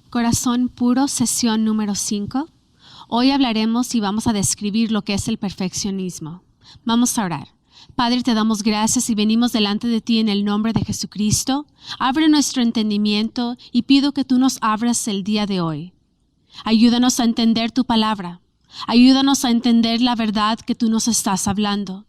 Corazón Puro, sesión número 5. Hoy hablaremos y vamos a describir lo que es el perfeccionismo. Vamos a orar. Padre, te damos gracias y venimos delante de ti en el nombre de Jesucristo. Abre nuestro entendimiento y pido que tú nos abras el día de hoy. Ayúdanos a entender tu palabra. Ayúdanos a entender la verdad que tú nos estás hablando.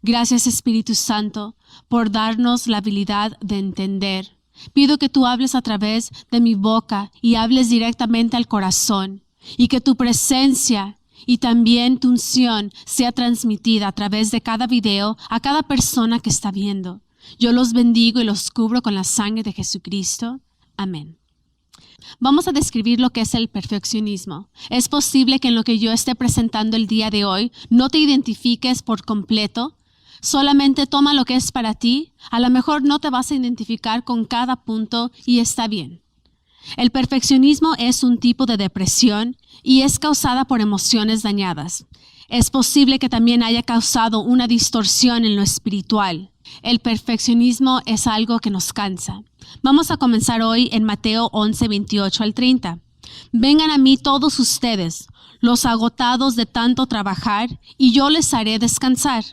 Gracias, Espíritu Santo, por darnos la habilidad de entender. Pido que tú hables a través de mi boca y hables directamente al corazón y que tu presencia y también tu unción sea transmitida a través de cada video a cada persona que está viendo. Yo los bendigo y los cubro con la sangre de Jesucristo. Amén. Vamos a describir lo que es el perfeccionismo. Es posible que en lo que yo esté presentando el día de hoy no te identifiques por completo. Solamente toma lo que es para ti. A lo mejor no te vas a identificar con cada punto y está bien. El perfeccionismo es un tipo de depresión y es causada por emociones dañadas. Es posible que también haya causado una distorsión en lo espiritual. El perfeccionismo es algo que nos cansa. Vamos a comenzar hoy en Mateo 11, 28 al 30. Vengan a mí todos ustedes, los agotados de tanto trabajar, y yo les haré descansar.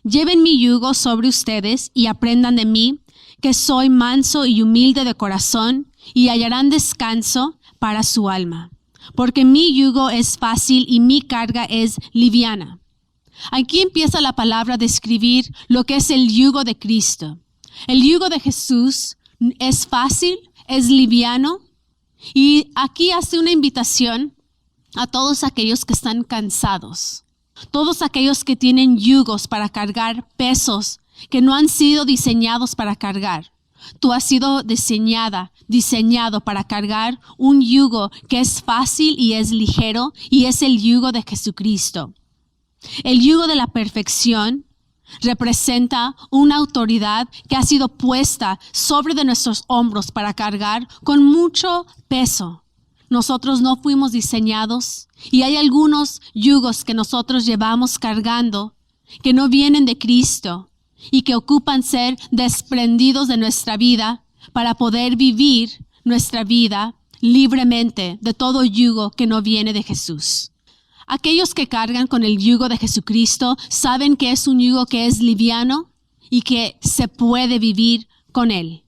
Lleven mi yugo sobre ustedes y aprendan de mí, que soy manso y humilde de corazón, y hallarán descanso para su alma. Porque mi yugo es fácil y mi carga es liviana. Aquí empieza la palabra a describir lo que es el yugo de Cristo. El yugo de Jesús es fácil, es liviano, y aquí hace una invitación a todos aquellos que están cansados. Todos aquellos que tienen yugos para cargar pesos que no han sido diseñados para cargar. Tú has sido diseñado para cargar un yugo que es fácil y es ligero, y es el yugo de Jesucristo. El yugo de la perfección representa una autoridad que ha sido puesta sobre de nuestros hombros para cargar con mucho peso. Nosotros no fuimos diseñados y hay algunos yugos que nosotros llevamos cargando que no vienen de Cristo y que ocupan ser desprendidos de nuestra vida para poder vivir nuestra vida libremente de todo yugo que no viene de Jesús. Aquellos que cargan con el yugo de Jesucristo saben que es un yugo que es liviano y que se puede vivir con él.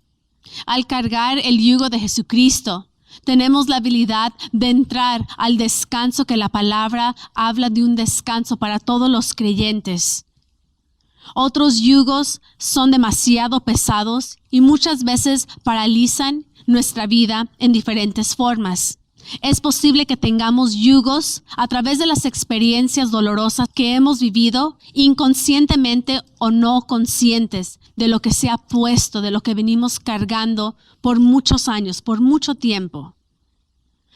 Al cargar el yugo de Jesucristo, tenemos la habilidad de entrar al descanso, que la palabra habla de un descanso para todos los creyentes. Otros yugos son demasiado pesados y muchas veces paralizan nuestra vida en diferentes formas. Es posible que tengamos yugos a través de las experiencias dolorosas que hemos vivido, inconscientemente o no conscientes de lo que se ha puesto, de lo que venimos cargando por muchos años, por mucho tiempo.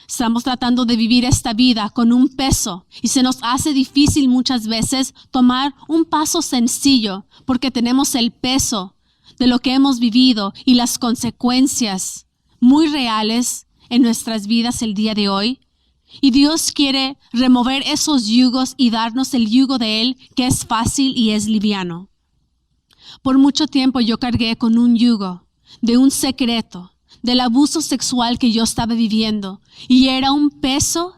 Estamos tratando de vivir esta vida con un peso y se nos hace difícil muchas veces tomar un paso sencillo porque tenemos el peso de lo que hemos vivido y las consecuencias muy reales en nuestras vidas el día de hoy. Y Dios quiere remover esos yugos y darnos el yugo de Él, que es fácil y es liviano. Por mucho tiempo yo cargué con un yugo de un secreto, del abuso sexual que yo estaba viviendo, y era un peso.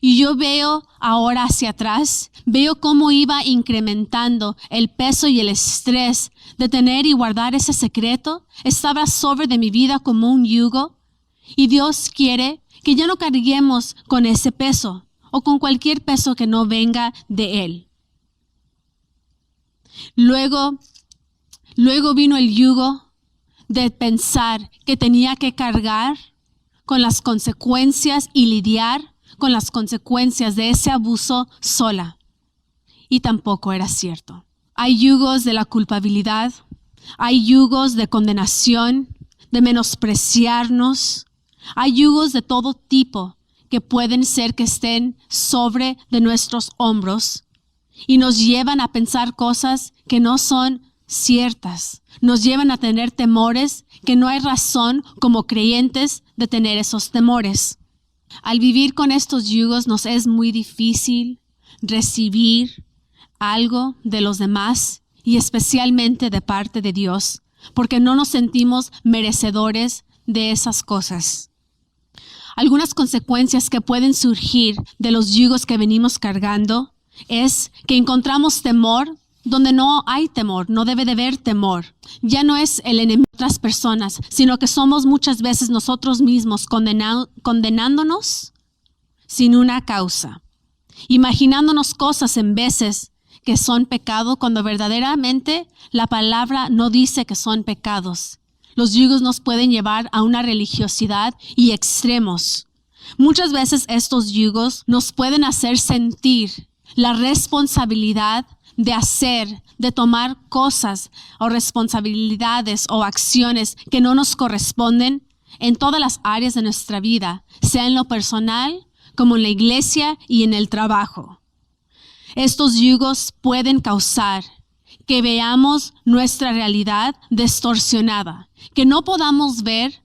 Y yo veo ahora hacia atrás, veo cómo iba incrementando el peso y el estrés de tener y guardar ese secreto. Estaba sobre de mi vida como un yugo. Y Dios quiere que ya no carguemos con ese peso o con cualquier peso que no venga de Él. Luego vino el yugo de pensar que tenía que cargar con las consecuencias y lidiar con las consecuencias de ese abuso sola. Y tampoco era cierto. Hay yugos de la culpabilidad, hay yugos de condenación, de menospreciarnos. Hay yugos de todo tipo que pueden ser que estén sobre de nuestros hombros y nos llevan a pensar cosas que no son ciertas. Nos llevan a tener temores que no hay razón como creyentes de tener esos temores. Al vivir con estos yugos nos es muy difícil recibir algo de los demás y especialmente de parte de Dios, porque no nos sentimos merecedores de esas cosas. Algunas consecuencias que pueden surgir de los yugos que venimos cargando es que encontramos temor donde no hay temor, no debe de haber temor. Ya no es el enemigo de otras personas, sino que somos muchas veces nosotros mismos condenándonos sin una causa. Imaginándonos cosas en veces que son pecado cuando verdaderamente la palabra no dice que son pecados. Los yugos nos pueden llevar a una religiosidad y extremos. Muchas veces estos yugos nos pueden hacer sentir la responsabilidad de hacer, de tomar cosas o responsabilidades o acciones que no nos corresponden en todas las áreas de nuestra vida, sea en lo personal, como en la iglesia y en el trabajo. Estos yugos pueden causar que veamos nuestra realidad distorsionada, que no podamos ver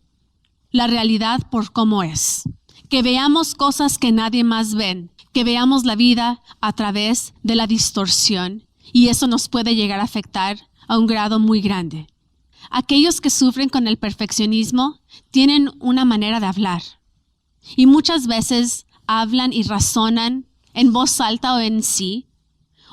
la realidad por cómo es, que veamos cosas que nadie más ve, que veamos la vida a través de la distorsión, y eso nos puede llegar a afectar a un grado muy grande. Aquellos que sufren con el perfeccionismo tienen una manera de hablar, y muchas veces hablan y razonan en voz alta o en sí.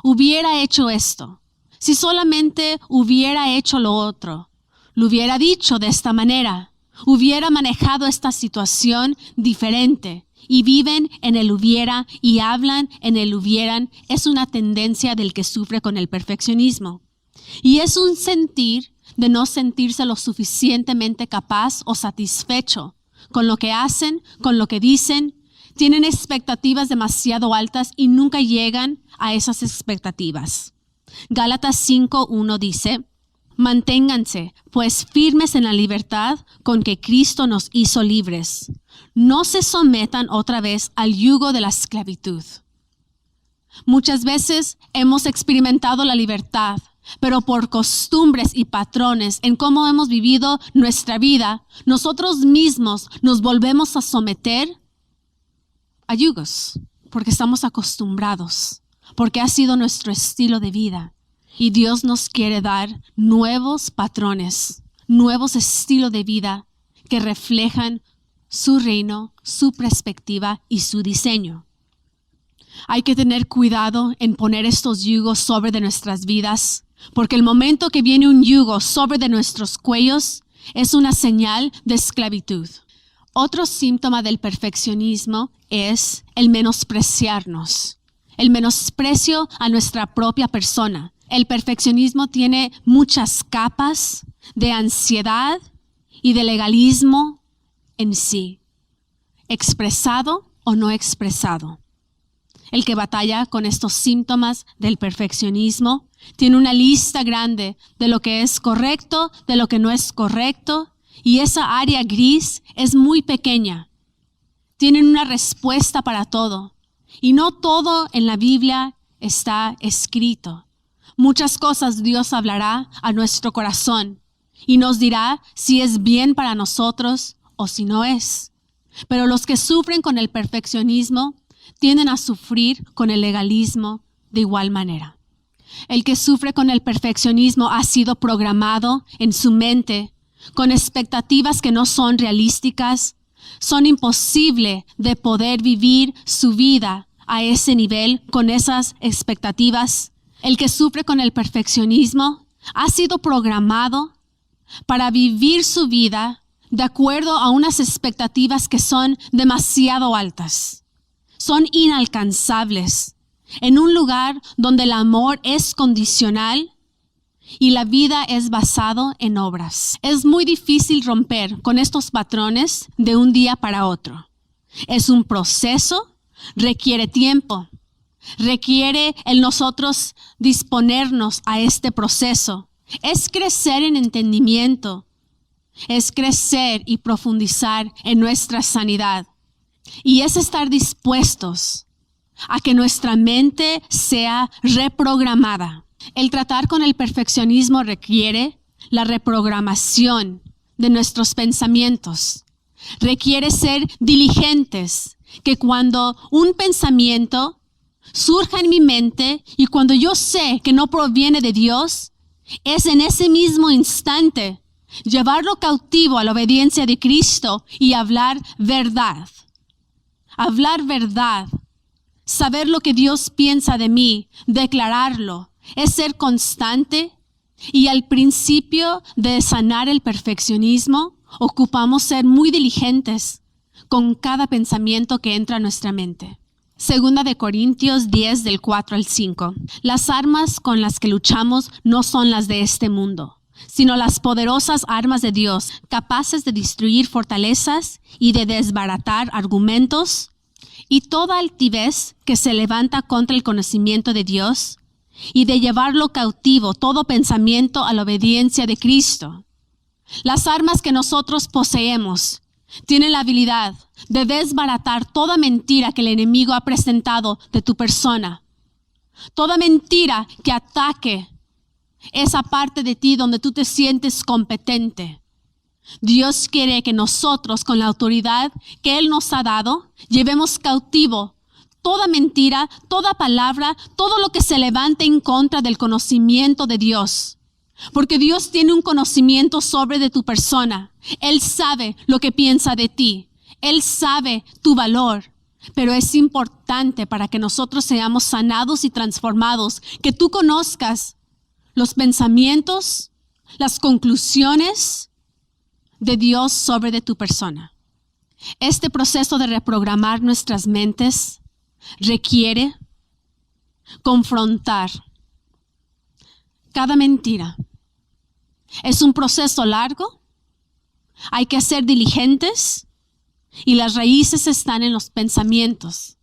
Hubiera hecho esto. Si solamente hubiera hecho lo otro, lo hubiera dicho de esta manera, hubiera manejado esta situación diferente. Y viven en el hubiera y hablan en el hubieran. Es una tendencia del que sufre con el perfeccionismo. Y es un sentir de no sentirse lo suficientemente capaz o satisfecho con lo que hacen, con lo que dicen. Tienen expectativas demasiado altas y nunca llegan a esas expectativas. Gálatas 5:1 dice: manténganse, pues, firmes en la libertad con que Cristo nos hizo libres. No se sometan otra vez al yugo de la esclavitud. Muchas veces hemos experimentado la libertad, pero por costumbres y patrones en cómo hemos vivido nuestra vida, nosotros mismos nos volvemos a someter a yugos, porque estamos acostumbrados, porque ha sido nuestro estilo de vida. Y Dios nos quiere dar nuevos patrones, nuevos estilos de vida que reflejan su reino, su perspectiva y su diseño. Hay que tener cuidado en poner estos yugos sobre de nuestras vidas, porque el momento que viene un yugo sobre de nuestros cuellos es una señal de esclavitud. Otro síntoma del perfeccionismo es el menospreciarnos, el menosprecio a nuestra propia persona. El perfeccionismo tiene muchas capas de ansiedad y de legalismo en sí, expresado o no expresado. El que batalla con estos síntomas del perfeccionismo tiene una lista grande de lo que es correcto, de lo que no es correcto, y esa área gris es muy pequeña. Tienen una respuesta para todo, y no todo en la Biblia está escrito. Muchas cosas Dios hablará a nuestro corazón y nos dirá si es bien para nosotros o si no es. Pero los que sufren con el perfeccionismo tienden a sufrir con el legalismo de igual manera. El que sufre con el perfeccionismo ha sido programado en su mente con expectativas que no son realísticas. Son imposible de poder vivir su vida a ese nivel con esas expectativas. El que sufre con el perfeccionismo ha sido programado para vivir su vida de acuerdo a unas expectativas que son demasiado altas. Son inalcanzables en un lugar donde el amor es condicional y la vida es basado en obras. Es muy difícil romper con estos patrones de un día para otro. Es un proceso, requiere tiempo. Requiere el nosotros disponernos a este proceso. Es crecer en entendimiento. Es crecer y profundizar en nuestra sanidad. Y es estar dispuestos a que nuestra mente sea reprogramada. El tratar con el perfeccionismo requiere la reprogramación de nuestros pensamientos. Requiere ser diligentes, que cuando un pensamiento surja en mi mente y cuando yo sé que no proviene de Dios, es en ese mismo instante llevarlo cautivo a la obediencia de Cristo y hablar verdad. hablar verdad, saber lo que Dios piensa de mí, declararlo, es ser constante. Y al principio de sanar el perfeccionismo, ocupamos ser muy diligentes con cada pensamiento que entra a nuestra mente. Segunda de Corintios 10 del 4 al 5. Las armas con las que luchamos no son las de este mundo, sino las poderosas armas de Dios, capaces de destruir fortalezas y de desbaratar argumentos y toda altivez que se levanta contra el conocimiento de Dios, y de llevarlo cautivo todo pensamiento a la obediencia de Cristo. Las armas que nosotros poseemos tienen la habilidad de desbaratar toda mentira que el enemigo ha presentado de tu persona. Toda mentira que ataque esa parte de ti donde tú te sientes competente. Dios quiere que nosotros, con la autoridad que Él nos ha dado, llevemos cautivo toda mentira, toda palabra, todo lo que se levante en contra del conocimiento de Dios. Porque Dios tiene un conocimiento sobre de tu persona. Él sabe lo que piensa de ti. Él sabe tu valor. Pero es importante para que nosotros seamos sanados y transformados, que tú conozcas los pensamientos, las conclusiones de Dios sobre de tu persona. Este proceso de reprogramar nuestras mentes requiere confrontar cada mentira. Es un proceso largo, hay que ser diligentes y las raíces están en los pensamientos.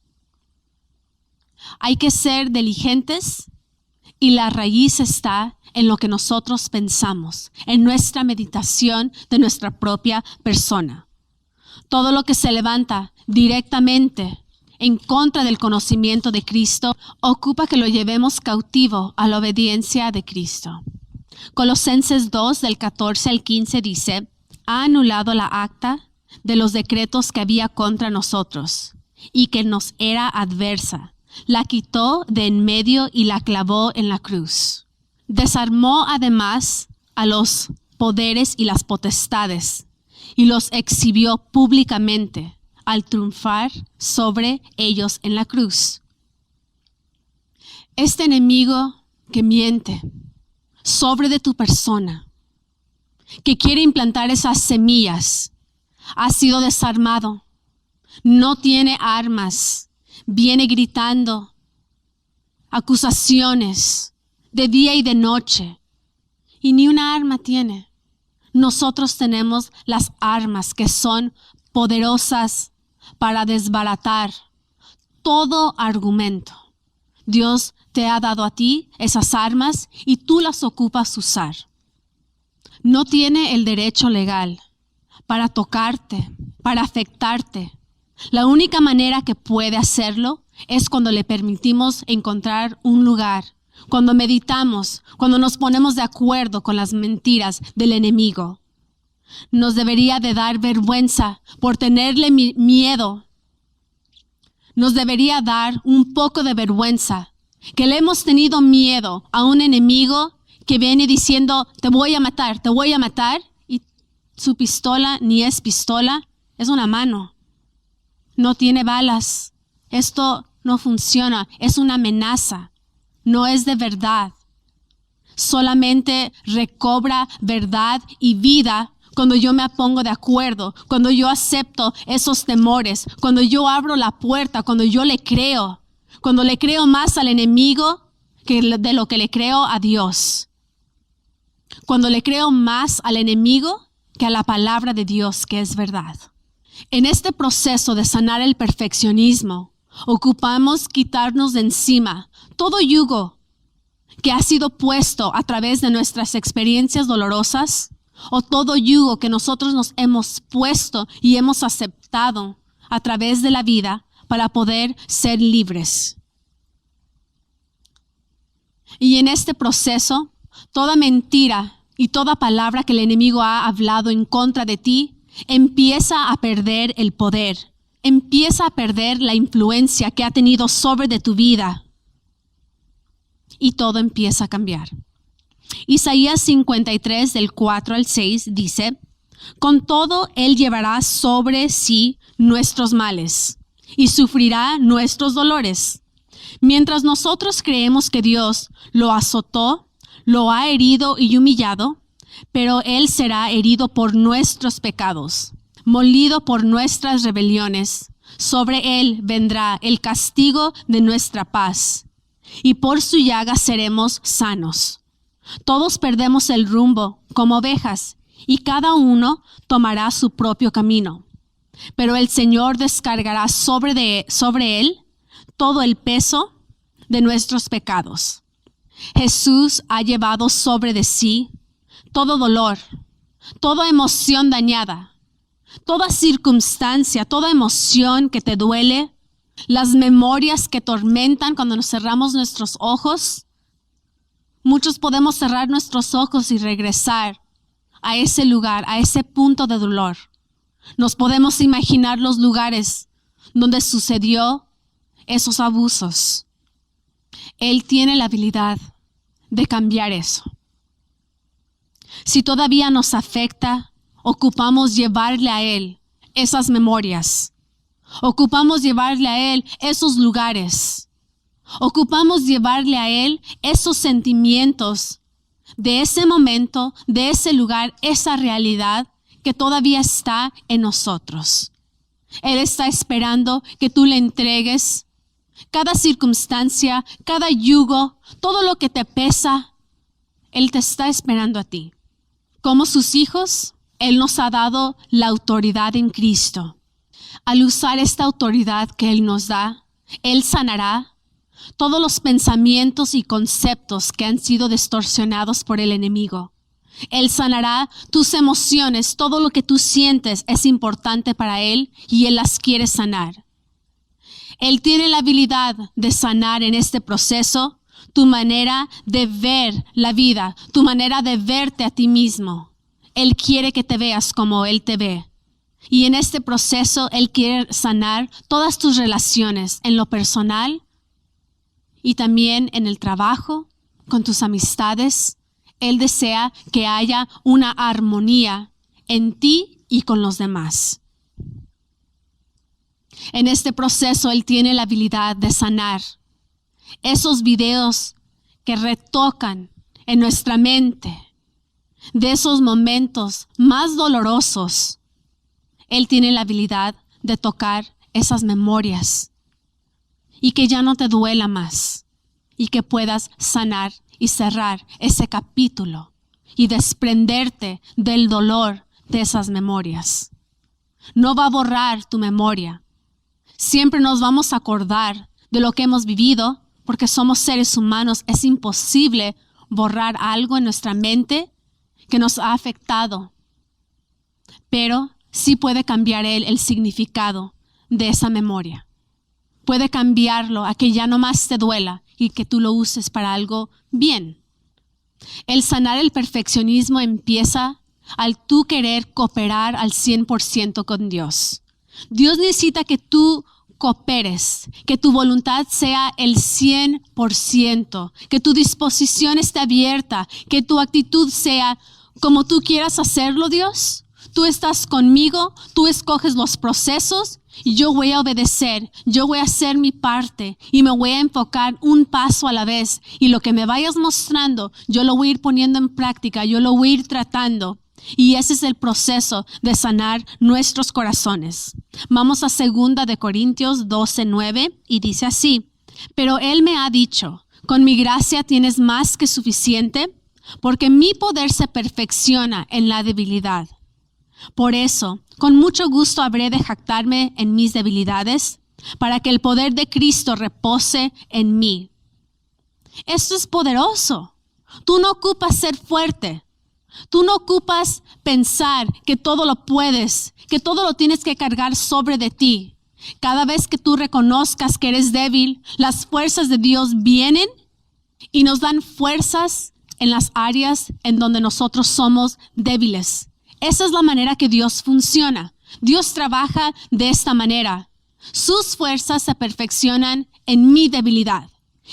Hay que ser diligentes y la raíz está en lo que nosotros pensamos, en nuestra meditación de nuestra propia persona. Todo lo que se levanta directamente en contra del conocimiento de Cristo, ocupa que lo llevemos cautivo a la obediencia de Cristo. Colosenses 2, del 14 al 15 dice, ha anulado la acta de los decretos que había contra nosotros y que nos era adversa. La quitó de en medio y la clavó en la cruz. Desarmó además a los poderes y las potestades y los exhibió públicamente al triunfar sobre ellos en la cruz. Este enemigo que miente sobre de tu persona, que quiere implantar esas semillas, ha sido desarmado. No tiene armas, viene gritando acusaciones de día y de noche, y ni una arma tiene. Nosotros tenemos las armas que son poderosas para desbaratar todo argumento. Dios te ha dado a ti esas armas y tú las ocupas usar. No tiene el derecho legal para tocarte, para afectarte. La única manera que puede hacerlo es cuando le permitimos encontrar un lugar, cuando meditamos, cuando nos ponemos de acuerdo con las mentiras del enemigo. Nos debería de dar vergüenza por tenerle miedo. Nos debería dar un poco de vergüenza que le hemos tenido miedo a un enemigo que viene diciendo te voy a matar, y su pistola ni es pistola, es una mano. No tiene balas. Esto no funciona, es una amenaza, no es de verdad. Solamente recobra verdad y vida cuando yo me pongo de acuerdo, cuando yo acepto esos temores, cuando yo abro la puerta, cuando yo le creo más al enemigo que de lo que le creo a Dios. Cuando le creo más al enemigo que a la palabra de Dios, que es verdad. En este proceso de sanar el perfeccionismo, ocupamos quitarnos de encima todo yugo que ha sido puesto a través de nuestras experiencias dolorosas, o todo yugo que nosotros nos hemos puesto y hemos aceptado a través de la vida para poder ser libres. Y en este proceso, toda mentira y toda palabra que el enemigo ha hablado en contra de ti empieza a perder el poder, empieza a perder la influencia que ha tenido sobre de tu vida y todo empieza a cambiar. Isaías 53 del 4 al 6 dice, con todo él llevará sobre sí nuestros males y sufrirá nuestros dolores. Mientras nosotros creemos que Dios lo azotó, lo ha herido y humillado, pero Él será herido por nuestros pecados, molido por nuestras rebeliones. Sobre Él vendrá el castigo de nuestra paz, y por su llaga seremos sanos. Todos perdemos el rumbo como ovejas, y cada uno tomará su propio camino. Pero el Señor descargará sobre Él todo el peso de nuestros pecados. Jesús ha llevado sobre de sí todo dolor, toda emoción dañada, toda circunstancia, toda emoción que te duele, las memorias que tormentan cuando nos cerramos nuestros ojos. Muchos podemos cerrar nuestros ojos y regresar a ese lugar, a ese punto de dolor. Nos podemos imaginar los lugares donde sucedió esos abusos. Él tiene la habilidad de cambiar eso. Si todavía nos afecta, ocupamos llevarle a Él esas memorias. Ocupamos llevarle a Él esos lugares. Ocupamos llevarle a Él esos sentimientos de ese momento, de ese lugar, esa realidad que todavía está en nosotros. Él está esperando que tú le entregues cada circunstancia, cada yugo, todo lo que te pesa. Él te está esperando a ti. Como sus hijos, Él nos ha dado la autoridad en Cristo. Al usar esta autoridad que Él nos da, Él sanará todos los pensamientos y conceptos que han sido distorsionados por el enemigo. Él sanará tus emociones, todo lo que tú sientes es importante para Él y Él las quiere sanar. Él tiene la habilidad de sanar en este proceso tu manera de ver la vida, tu manera de verte a ti mismo. Él quiere que te veas como Él te ve. Y en este proceso Él quiere sanar todas tus relaciones en lo personal y también en el trabajo, con tus amistades. Él desea que haya una armonía en ti y con los demás. En este proceso Él tiene la habilidad de sanar esos videos que retocan en nuestra mente, de esos momentos más dolorosos. Él tiene la habilidad de tocar esas memorias y que ya no te duela más y que puedas sanar y cerrar ese capítulo y desprenderte del dolor de esas memorias. No va a borrar tu memoria. Siempre nos vamos a acordar de lo que hemos vivido porque somos seres humanos. Es imposible borrar algo en nuestra mente que nos ha afectado. Pero sí puede cambiar el significado de esa memoria. Puede cambiarlo a que ya no más te duela y que tú lo uses para algo bien. El sanar el perfeccionismo empieza al tú querer cooperar al 100% con Dios. Dios necesita que tú cooperes, que tu voluntad sea el 100%, que tu disposición esté abierta, que tu actitud sea como tú quieras hacerlo, Dios. Tú estás conmigo, tú escoges los procesos y yo voy a obedecer, yo voy a hacer mi parte y me voy a enfocar un paso a la vez. Y lo que me vayas mostrando, yo lo voy a ir poniendo en práctica, yo lo voy a ir tratando. Y ese es el proceso de sanar nuestros corazones. Vamos a 2 Corintios 12:9 y dice así: pero Él me ha dicho, con mi gracia tienes más que suficiente, porque mi poder se perfecciona en la debilidad. Por eso, con mucho gusto habré de jactarme en mis debilidades, para que el poder de Cristo repose en mí. Esto es poderoso. Tú no ocupas ser fuerte. Tú no ocupas pensar que todo lo puedes, que todo lo tienes que cargar sobre de ti. Cada vez que tú reconozcas que eres débil, las fuerzas de Dios vienen y nos dan fuerzas en las áreas en donde nosotros somos débiles. Esa es la manera que Dios funciona. Dios trabaja de esta manera. Sus fuerzas se perfeccionan en mi debilidad.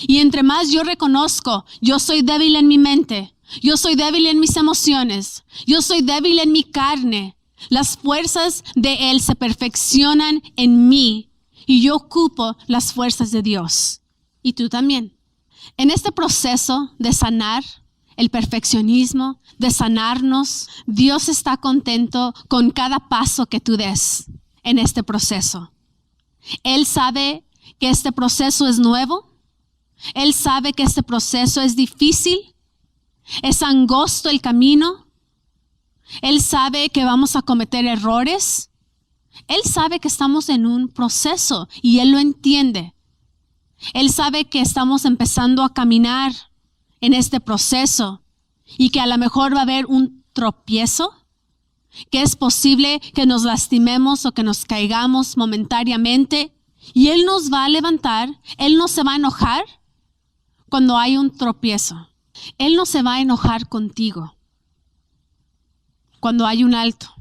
Y entre más yo reconozco, yo soy débil en mi mente, yo soy débil en mis emociones, yo soy débil en mi carne, las fuerzas de Él se perfeccionan en mí y yo ocupo las fuerzas de Dios. Y tú también. En este proceso de sanar el perfeccionismo, de sanarnos, Dios está contento con cada paso que tú des en este proceso. Él sabe que este proceso es nuevo. Él sabe que este proceso es difícil. Es angosto el camino. Él sabe que vamos a cometer errores. Él sabe que estamos en un proceso y Él lo entiende. Él sabe que estamos empezando a caminar en este proceso y que a lo mejor va a haber un tropiezo, que es posible que nos lastimemos o que nos caigamos momentáneamente y Él nos va a levantar. Él no se va a enojar cuando hay un tropiezo. Él no se va a enojar contigo cuando hay un alto,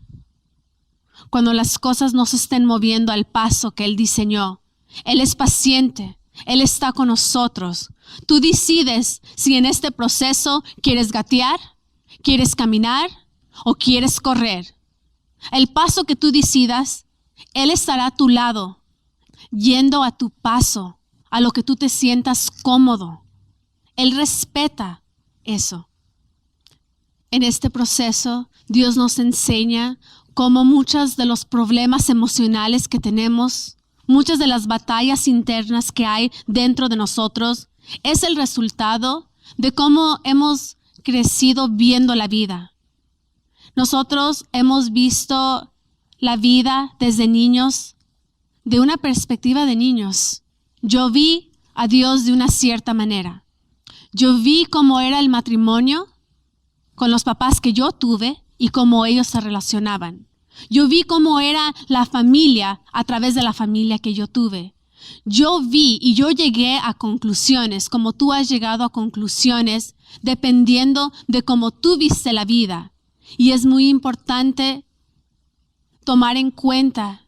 cuando las cosas no se estén moviendo al paso que Él diseñó. Él es paciente. Él está con nosotros. Tú decides si en este proceso quieres gatear, quieres caminar o quieres correr. El paso que tú decidas, Él estará a tu lado, yendo a tu paso, a lo que tú te sientas cómodo. Él respeta eso. En este proceso, Dios nos enseña cómo muchos de los problemas emocionales que tenemos, muchas de las batallas internas que hay dentro de nosotros, es el resultado de cómo hemos crecido viendo la vida. Nosotros hemos visto la vida desde niños, de una perspectiva de niños. Yo vi a Dios de una cierta manera. Yo vi cómo era el matrimonio con los papás que yo tuve y cómo ellos se relacionaban. Yo vi cómo era la familia a través de la familia que yo tuve. Yo vi y yo llegué a conclusiones, como tú has llegado a conclusiones, dependiendo de cómo tú viste la vida. Y es muy importante tomar en cuenta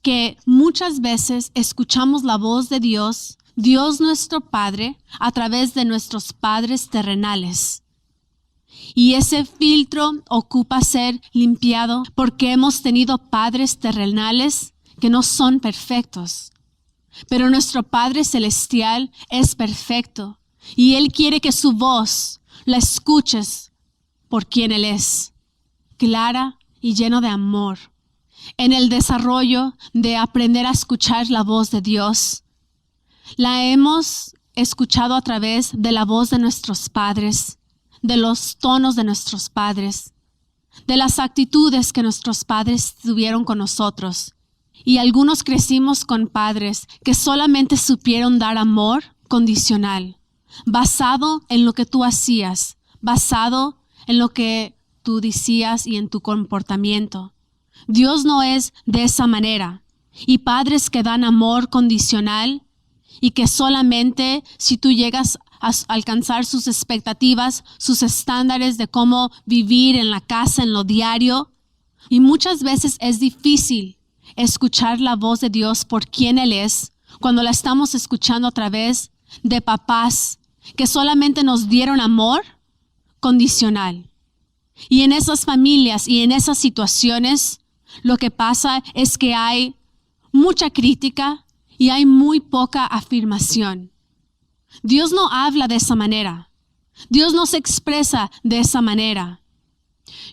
que muchas veces escuchamos la voz de Dios, Dios nuestro Padre, a través de nuestros padres terrenales. Y ese filtro ocupa ser limpiado porque hemos tenido padres terrenales que no son perfectos. Pero nuestro Padre Celestial es perfecto y Él quiere que su voz la escuches por quien Él es, clara y lleno de amor. En el desarrollo de aprender a escuchar la voz de Dios, la hemos escuchado a través de la voz de nuestros padres, de los tonos de nuestros padres, de las actitudes que nuestros padres tuvieron con nosotros. Y algunos crecimos con padres que solamente supieron dar amor condicional, basado en lo que tú hacías, basado en lo que tú decías y en tu comportamiento. Dios no es de esa manera. Y padres que dan amor condicional y que solamente si tú llegas a alcanzar sus expectativas, sus estándares de cómo vivir en la casa, en lo diario. Y muchas veces es difícil escuchar la voz de Dios por quien Él es, cuando la estamos escuchando a través de papás que solamente nos dieron amor condicional. Y en esas familias y en esas situaciones, lo que pasa es que hay mucha crítica y hay muy poca afirmación. Dios no habla de esa manera. Dios no se expresa de esa manera.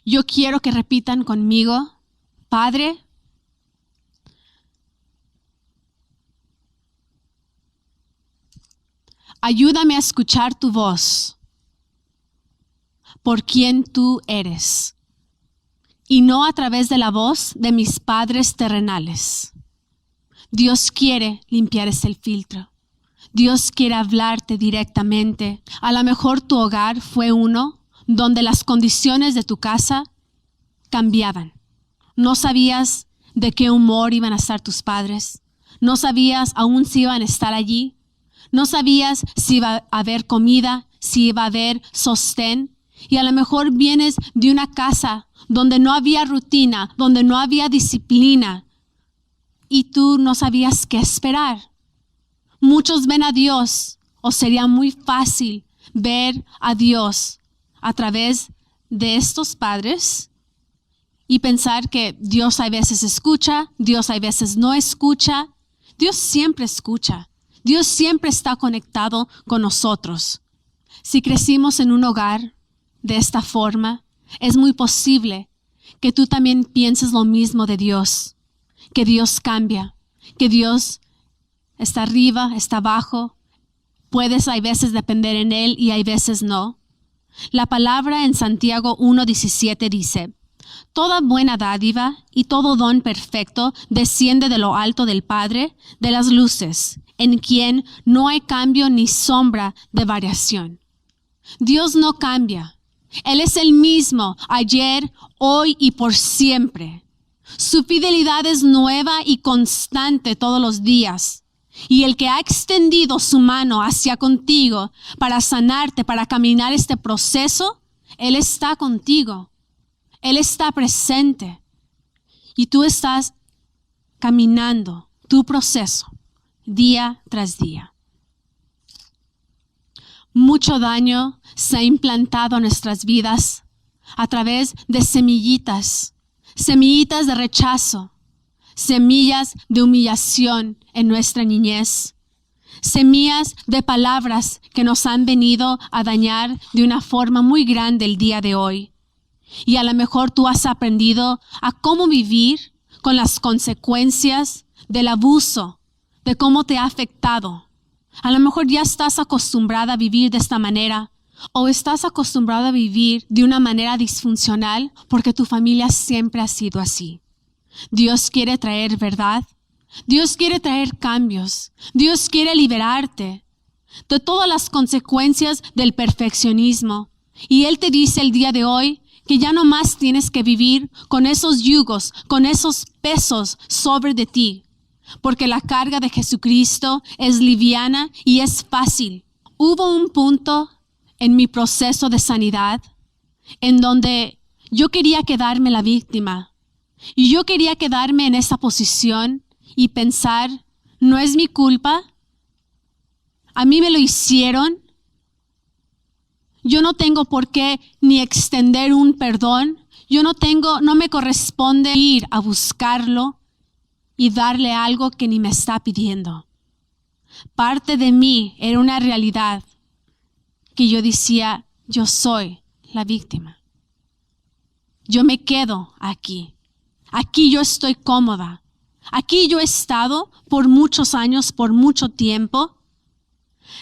Yo quiero que repitan conmigo: Padre, ayúdame a escuchar tu voz por quien tú eres y no a través de la voz de mis padres terrenales. Dios quiere limpiar ese filtro. Dios quiere hablarte directamente. A lo mejor tu hogar fue uno donde las condiciones de tu casa cambiaban. No sabías de qué humor iban a estar tus padres. No sabías aún si iban a estar allí. No sabías si iba a haber comida, si iba a haber sostén. Y a lo mejor vienes de una casa donde no había rutina, donde no había disciplina. Y tú no sabías qué esperar. Muchos ven a Dios, o sería muy fácil ver a Dios a través de estos padres y pensar que Dios a veces escucha, Dios a veces no escucha, Dios siempre escucha. Dios siempre está conectado con nosotros. Si crecimos en un hogar de esta forma, es muy posible que tú también pienses lo mismo de Dios, que Dios cambia, que Dios está arriba, está abajo. Puedes hay veces depender en Él y hay veces no. La palabra en Santiago 1:17 dice: toda buena dádiva y todo don perfecto desciende de lo alto del Padre de las luces, en quien no hay cambio ni sombra de variación. Dios no cambia. Él es el mismo ayer, hoy y por siempre. Su fidelidad es nueva y constante todos los días. Y el que ha extendido su mano hacia contigo para sanarte, para caminar este proceso, Él está contigo. Él está presente. Y tú estás caminando tu proceso día tras día. Mucho daño se ha implantado en nuestras vidas a través de semillitas de rechazo, semillas de humillación en nuestra niñez, semillas de palabras que nos han venido a dañar de una forma muy grande el día de hoy. Y a lo mejor tú has aprendido a cómo vivir con las consecuencias del abuso, de cómo te ha afectado. A lo mejor ya estás acostumbrada a vivir de esta manera o estás acostumbrada a vivir de una manera disfuncional porque tu familia siempre ha sido así. Dios quiere traer verdad. Dios quiere traer cambios. Dios quiere liberarte de todas las consecuencias del perfeccionismo. Y Él te dice el día de hoy que ya no más tienes que vivir con esos yugos, con esos pesos sobre de ti. Porque la carga de Jesucristo es liviana y es fácil. Hubo un punto en mi proceso de sanidad en donde yo quería quedarme la víctima. Y yo quería quedarme en esa posición y pensar, no es mi culpa. A mí me lo hicieron. Yo no tengo por qué ni extender un perdón. No me corresponde ir a buscarlo y darle algo que ni me está pidiendo. Parte de mí era una realidad que yo decía, yo soy la víctima. Yo me quedo aquí. Aquí yo estoy cómoda. Aquí yo he estado por muchos años, por mucho tiempo.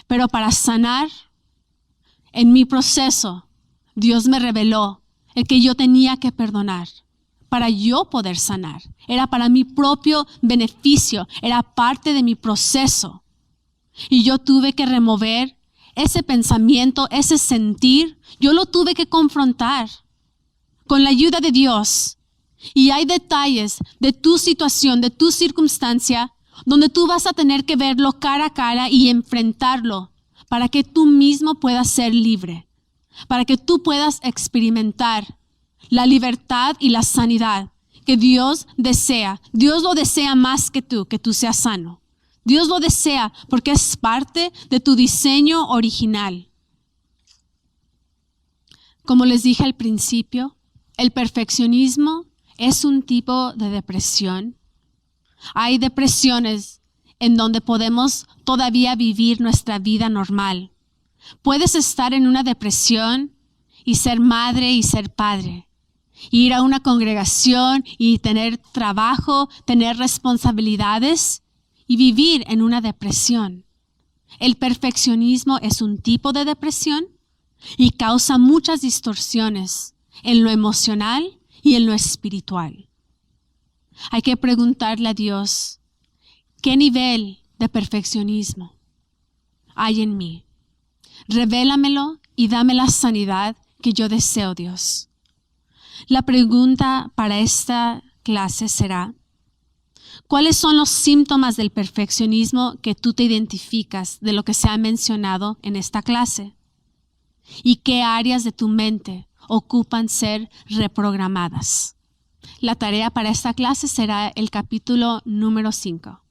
Pero para sanar, en mi proceso, Dios me reveló el que yo tenía que perdonar. Para yo poder sanar. Era para mi propio beneficio. Era parte de mi proceso. Y yo tuve que remover ese pensamiento, ese sentir. Yo lo tuve que confrontar con la ayuda de Dios. Y hay detalles de tu situación, de tu circunstancia, donde tú vas a tener que verlo cara a cara y enfrentarlo para que tú mismo puedas ser libre. Para que tú puedas experimentar la libertad y la sanidad que Dios desea. Dios lo desea más que tú seas sano. Dios lo desea porque es parte de tu diseño original. Como les dije al principio, el perfeccionismo es un tipo de depresión. Hay depresiones en donde podemos todavía vivir nuestra vida normal. Puedes estar en una depresión y ser madre y ser padre. Ir a una congregación y tener trabajo, tener responsabilidades y vivir en una depresión. El perfeccionismo es un tipo de depresión y causa muchas distorsiones en lo emocional y en lo espiritual. Hay que preguntarle a Dios, ¿qué nivel de perfeccionismo hay en mí? Revélamelo y dame la sanidad que yo deseo, Dios. La pregunta para esta clase será, ¿cuáles son los síntomas del perfeccionismo que tú te identificas de lo que se ha mencionado en esta clase? ¿Y qué áreas de tu mente ocupan ser reprogramadas? La tarea para esta clase será el capítulo número 5.